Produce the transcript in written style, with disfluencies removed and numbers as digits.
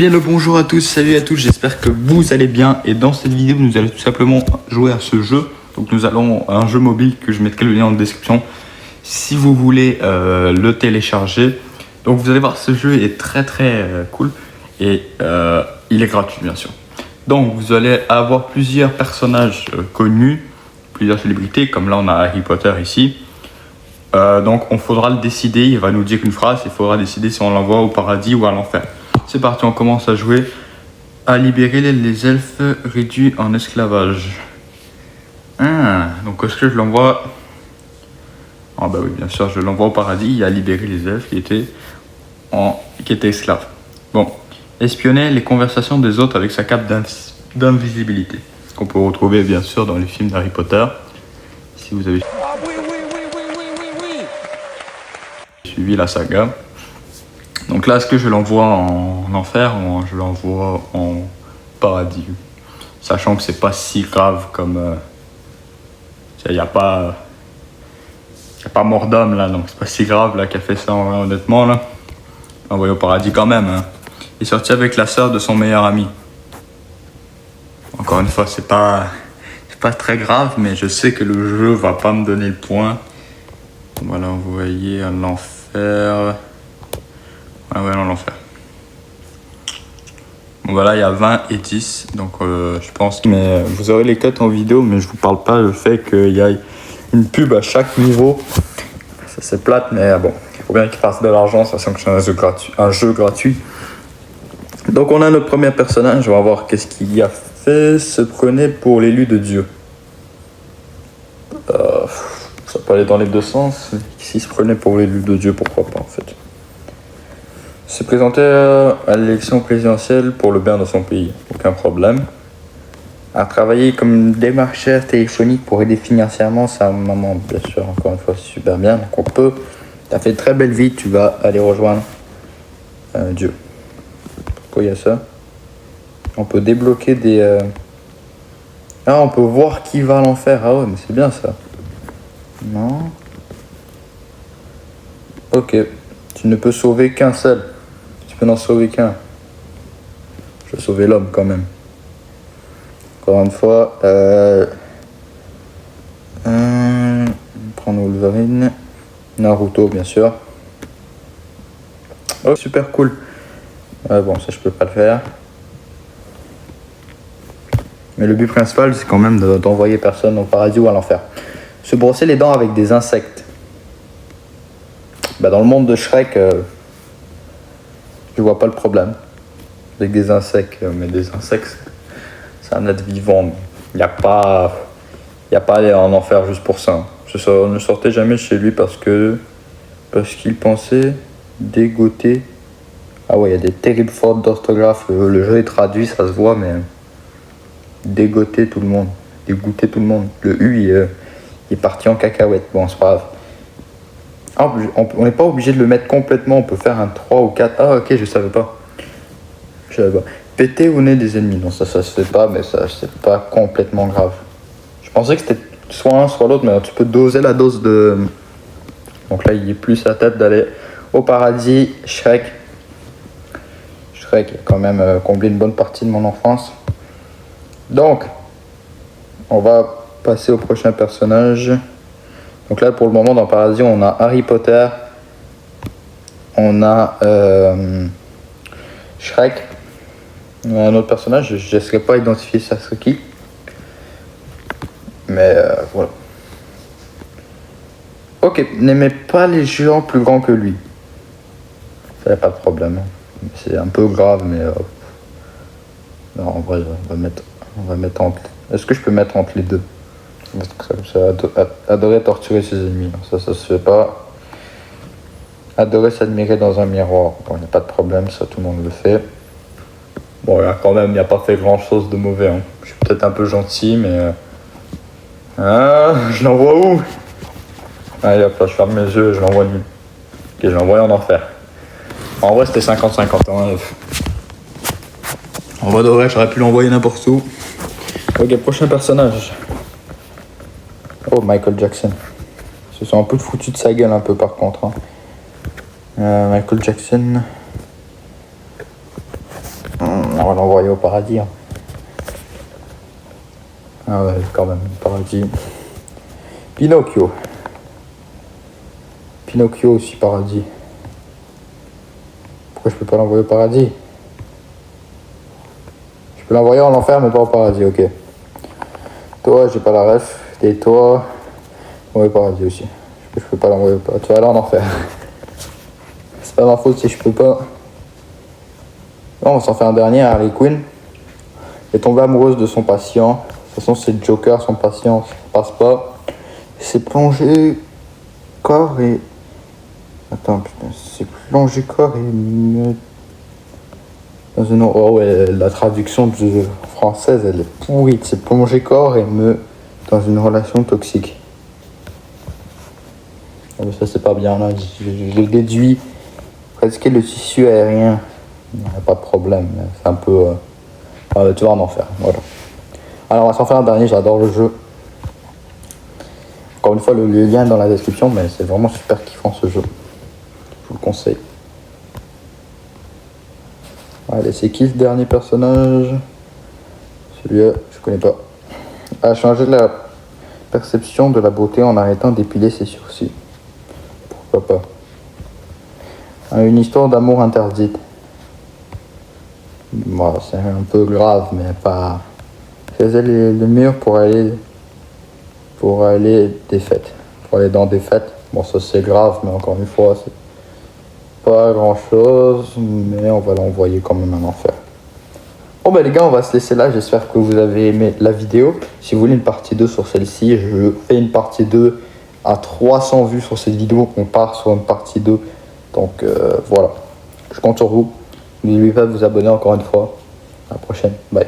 Bien le bonjour à tous, salut à tous, j'espère que vous allez bien. Et dans cette vidéo, nous allons tout simplement jouer à ce jeu. Donc nous allons à un jeu mobile que je mettrai le lien en description si vous voulez le télécharger. Donc vous allez voir, ce jeu est très cool et il est gratuit bien sûr. Donc vous allez avoir plusieurs personnages connus, plusieurs célébrités, comme là on a Harry Potter ici. Donc on faudra le décider, il va nous dire une phrase, il faudra décider si on l'envoie au paradis ou à l'enfer. C'est parti, on commence à jouer. À libérer les elfes réduits en esclavage. Donc est-ce que je l'envoie? Ah bah oui, bien sûr, je l'envoie au paradis, à libérer les elfes qui étaient esclaves. Bon, espionner les conversations des autres avec sa cape d'invisibilité. Qu'on peut retrouver bien sûr dans les films d'Harry Potter. Si vous avez suivi la saga. Donc là, est-ce que je l'envoie en enfer ou je l'envoie en paradis? Sachant que c'est pas si grave comme... Il n'y a pas mort d'homme là, donc c'est pas si grave là qui a fait ça honnêtement là. Envoyé au paradis quand même. Hein. Il est sorti avec la sœur de son meilleur ami. Encore une fois, c'est pas très grave, mais je sais que le jeu va pas me donner le point. On va l'envoyer à l'enfer. Ah ouais, non, l'enfer. Bon voilà, il y a 20 et 10, donc je pense que... Mais vous aurez les cotes en vidéo, mais je vous parle pas le fait qu'il y ait une pub à chaque niveau. Ça c'est plate, mais bon, il faut bien qu'ils fassent de l'argent, sachant que c'est un jeu gratuit. Donc on a notre premier personnage, on va voir qu'est-ce qu'il y a fait. Se prenait pour l'élu de Dieu. Ça peut aller dans les deux sens. S'il se prenait pour l'élu de Dieu, pourquoi pas en fait. Se présenter à l'élection présidentielle pour le bien de son pays, aucun problème. A travailler comme démarcheur téléphonique pour aider financièrement sa maman, bien sûr, encore une fois, c'est super bien. Donc on peut, t'as fait une très belle vie, tu vas aller rejoindre Dieu. Pourquoi il y a ça? On peut débloquer des... Ah, on peut voir qui va à l'enfer. Ah ouais, mais c'est bien ça. Non. Ok, tu ne peux sauver qu'un seul. Tu peux n'en sauver qu'un. Je vais sauver l'homme quand même. Encore une fois, prendre Wolverine, Naruto bien sûr. Oh, super cool. Bon, ça je peux pas le faire. Mais le but principal, c'est quand même d'envoyer personne au paradis ou à l'enfer. Se brosser les dents avec des insectes. Bah, dans le monde de Shrek, je vois pas le problème. Avec des insectes, mais des insectes, c'est un être vivant. Il n'y a pas à aller en enfer juste pour ça. Je ne sortais jamais chez lui parce qu'il pensait dégoûter. Ah ouais, il y a des terribles fautes d'orthographe. Le jeu est traduit, ça se voit, mais dégoûter tout le monde. Dégoûter tout le monde. Le U, il est parti en cacahuète. Bon, c'est pas grave. Ah, on n'est pas obligé de le mettre complètement, on peut faire un 3 ou 4. Ah ok, je savais pas. Péter au nez des ennemis, non ça se fait pas, mais ça c'est pas complètement grave. Je pensais que c'était soit un soit l'autre, mais tu peux doser la dose de... Donc là il est plus à tête d'aller au paradis. Shrek a quand même comblé une bonne partie de mon enfance. Donc, on va passer au prochain personnage. Donc là, pour le moment, dans le paradis, on a Harry Potter, on a Shrek, on a un autre personnage, je ne serais pas identifié ça serait qui. Mais voilà. Ok, n'aimez pas les géants plus grands que lui. Ça n'a pas de problème. C'est un peu grave, mais... Non, en vrai, on va mettre entre... Est-ce que je peux mettre entre les deux? Adorer torturer ses ennemis, ça se fait pas. Adorer s'admirer dans un miroir, bon, il n'y a pas de problème, ça tout le monde le fait. Bon, là quand même, il n'y a pas fait grand chose de mauvais. Hein. Je suis peut-être un peu gentil, mais... je l'envoie où? Allez hop là, je ferme mes yeux et je l'envoie nul. Ok, je l'envoie en enfer. En vrai, c'était 50-50. Hein. En vrai de vrai, j'aurais pu l'envoyer n'importe où. Ok, prochain personnage. Oh, Michael Jackson. Ils se sont un peu foutus de sa gueule un peu par contre. Hein. Michael Jackson. va l'envoyer au paradis. Hein. Ah ouais, quand même, paradis. Pinocchio. Pinocchio aussi, paradis. Pourquoi je peux pas l'envoyer au paradis? Je peux l'envoyer en enfer, mais pas au paradis, ok. Toi, j'ai pas la ref. Et toi, au paradis aussi. Je peux pas l'envoyer au paradis. Tu vas aller en enfer. C'est pas ma faute si je peux pas. Non, on s'en fait un dernier. Harley Quinn est tombée amoureuse de son patient. De toute façon, c'est Joker, son patient, ça passe pas. C'est plongé corps et. Attends, putain, c'est plongé corps et me. Dans une. Oh ouais, la traduction française, elle est pourrie. C'est plongé corps et me. Dans une relation toxique. Oh, mais ça, c'est pas bien là. Je déduis. Presque le tissu aérien. Il n'y a pas de problème. C'est un peu. Tu vas en enfer. Voilà. Alors, on va s'en faire un dernier. J'adore le jeu. Encore une fois, le lien est dans la description, mais c'est vraiment super kiffant ce jeu. Je vous le conseille. Allez, c'est qui le dernier personnage? Celui-là, je connais pas. A changé la perception de la beauté en arrêtant d'épiler ses sourcils. Pourquoi pas? Une histoire d'amour interdite. Bon, c'est un peu grave, mais pas. Faisait le mur pour aller des fêtes. Pour aller dans des fêtes. Bon, ça c'est grave, mais encore une fois, c'est pas grand chose, mais on va l'envoyer quand même en enfer. Bon bah les gars, on va se laisser là. J'espère que vous avez aimé la vidéo. Si vous voulez une partie 2 sur celle-ci, je fais une partie 2 à 300 vues sur cette vidéo. On part sur une partie 2. Donc voilà, je compte sur vous. N'oubliez pas de vous abonner encore une fois. À la prochaine. Bye.